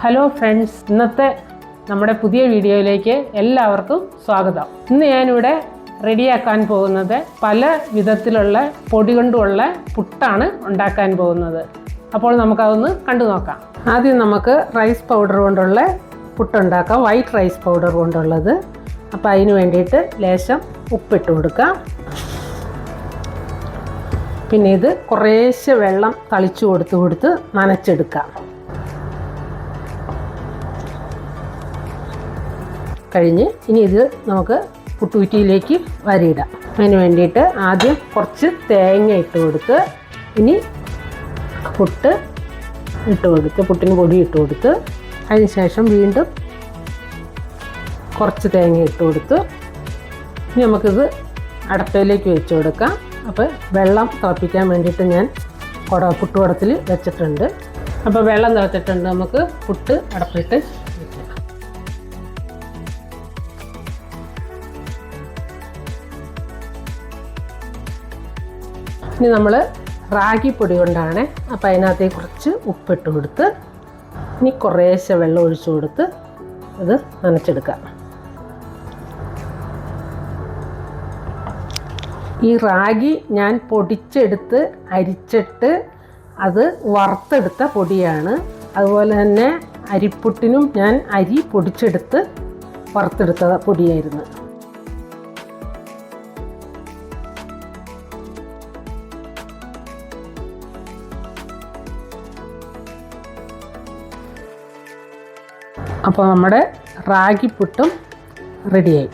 Hello friends, ഇന്നത്തെ നമ്മുടെ പുതിയ വീഡിയോയിലേക്ക് എല്ലാവർക്കും സ്വാഗതം. ഇന്ന് ഞാനിവിടെ റെഡിയാക്കാൻ പോകുന്നത് പല വിധത്തിലുള്ള പൊടി കൊണ്ടുള്ള പുട്ടാണ് ഉണ്ടാക്കാൻ പോകുന്നത്. അപ്പോൾ നമുക്കതൊന്ന് കണ്ടു നോക്കാം. ആദ്യം നമുക്ക് റൈസ് പൗഡർ കൊണ്ടുള്ള പുട്ടുണ്ടാക്കാം, വൈറ്റ് റൈസ് പൗഡർ കൊണ്ടുള്ളത്. അപ്പോൾ അതിന് വേണ്ടിയിട്ട് ലേശം ഉപ്പിട്ട് കൊടുക്കാം. പിന്നെ ഇത് കുറേശ്ശെ വെള്ളം തളിച്ചു കൊടുത്ത് നനച്ചെടുക്കാം. കഴിഞ്ഞ് ഇനി ഇത് നമുക്ക് പുട്ടുകുറ്റിയിലേക്ക് വരിയിടാം. അതിന് വേണ്ടിയിട്ട് ആദ്യം കുറച്ച് തേങ്ങ ഇട്ട് കൊടുത്ത്, ഇനി പുട്ടിന് പൊടി ഇട്ട് കൊടുത്ത്, അതിന് ശേഷം വീണ്ടും കുറച്ച് തേങ്ങ ഇട്ട് കൊടുത്ത് ഇനി നമുക്കിത് അടപ്പയിലേക്ക് വെച്ച് കൊടുക്കാം. അപ്പോൾ വെള്ളം തിളപ്പിക്കാൻ വേണ്ടിയിട്ട് ഞാൻ പുട്ടുകുടത്തിൽ വെച്ചിട്ടുണ്ട്. അപ്പോൾ വെള്ളം തിളച്ചിട്ടുണ്ട്, നമുക്ക് പുട്ട് അടപ്പിട്ട് വെക്കാം. ഇനി നമ്മൾ റാഗിപ്പൊടി കൊണ്ടാണ്. അപ്പോൾ അതിനകത്തേക്ക് കുറച്ച് ഉപ്പിട്ട് കൊടുത്ത് ഇനി കുറേശ്ശെ വെള്ളം ഒഴിച്ചു കൊടുത്ത് അത് നനച്ചെടുക്കാം. ഈ റാഗി ഞാൻ പൊടിച്ചെടുത്ത് അരിച്ചിട്ട് അത് വറുത്തെടുത്ത പൊടിയാണ്. അതുപോലെ തന്നെ അരിപ്പുട്ടിനും ഞാൻ അരി പൊടിച്ചെടുത്ത് വറുത്തെടുത്ത പൊടിയായിരുന്നു. അപ്പോൾ നമ്മുടെ റാഗി പുട്ടും റെഡിയായി.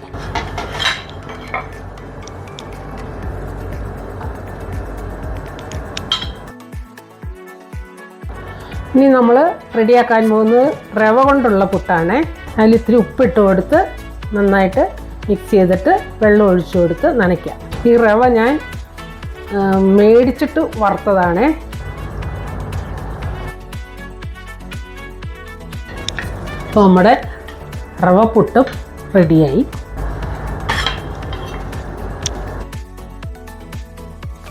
ഇനി നമ്മൾ റെഡിയാക്കാൻ പോകുന്നത് റവ കൊണ്ടുള്ള പുട്ടാണ്. അതിൽ ഇത്തിരി ഉപ്പിട്ട് കൊടുത്ത് നന്നായിട്ട് മിക്സ് ചെയ്തിട്ട് വെള്ളം ഒഴിച്ചു കൊടുത്ത് നനയ്ക്കാം. ഈ റവ ഞാൻ മേടിച്ചിട്ട് വറുത്തതാണ്. അപ്പോൾ നമ്മുടെ റവ പുട്ടും റെഡിയായി.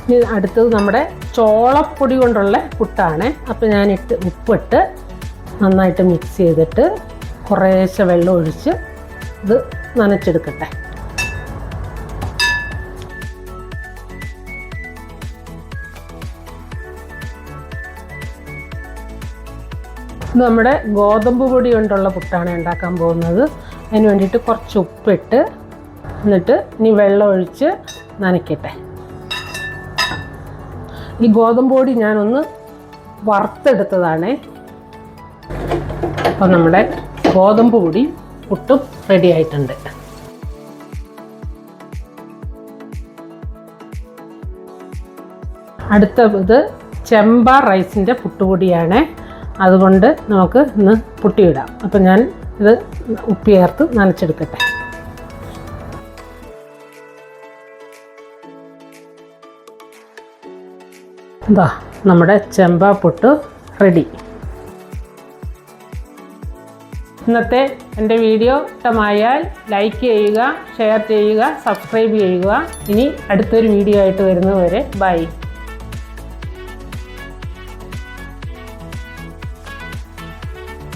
ഇനി അടുത്തത് നമ്മുടെ ചോളപ്പൊടി കൊണ്ടുള്ള പുട്ടാണ്. അപ്പോൾ ഞാനിട്ട് ഉപ്പിട്ട് നന്നായിട്ട് മിക്സ് ചെയ്തിട്ട് കുറേശ്ശെ വെള്ളം ഒഴിച്ച് ഇത് നനച്ചെടുക്കട്ടെ. ഇത് നമ്മുടെ ഗോതമ്പ് പൊടി കൊണ്ടുള്ള പുട്ടാണ് ഉണ്ടാക്കാൻ പോകുന്നത്. അതിന് വേണ്ടിയിട്ട് കുറച്ച് ഉപ്പിട്ട് എന്നിട്ട് ഇനി വെള്ളം ഒഴിച്ച് നനയ്ക്കട്ടെ. ഈ ഗോതമ്പ് പൊടി ഞാനൊന്ന് വറുത്തെടുത്തതാണ്. അപ്പോൾ നമ്മുടെ ഗോതമ്പ് പൊടി പുട്ടും റെഡി ആയിട്ടുണ്ട്. അടുത്തത് ചെമ്പ റൈസിൻ്റെ പുട്ടുപൊടിയാണ്. അതുകൊണ്ട് നമുക്ക് ഇന്ന് പുട്ടിയിടാം. അപ്പം ഞാൻ ഇത് ഉപ്പ് ചേർത്ത് നനച്ചെടുക്കട്ടെ. എന്താ നമ്മുടെ ചെമ്പ പുട്ട് റെഡി. ഇന്നത്തെ എൻ്റെ വീഡിയോ ഇഷ്ടമായാൽ ലൈക്ക് ചെയ്യുക, ഷെയർ ചെയ്യുക, സബ്സ്ക്രൈബ് ചെയ്യുക. ഇനി അടുത്തൊരു വീഡിയോ ആയിട്ട് വരുന്നതുവരെ ബൈ.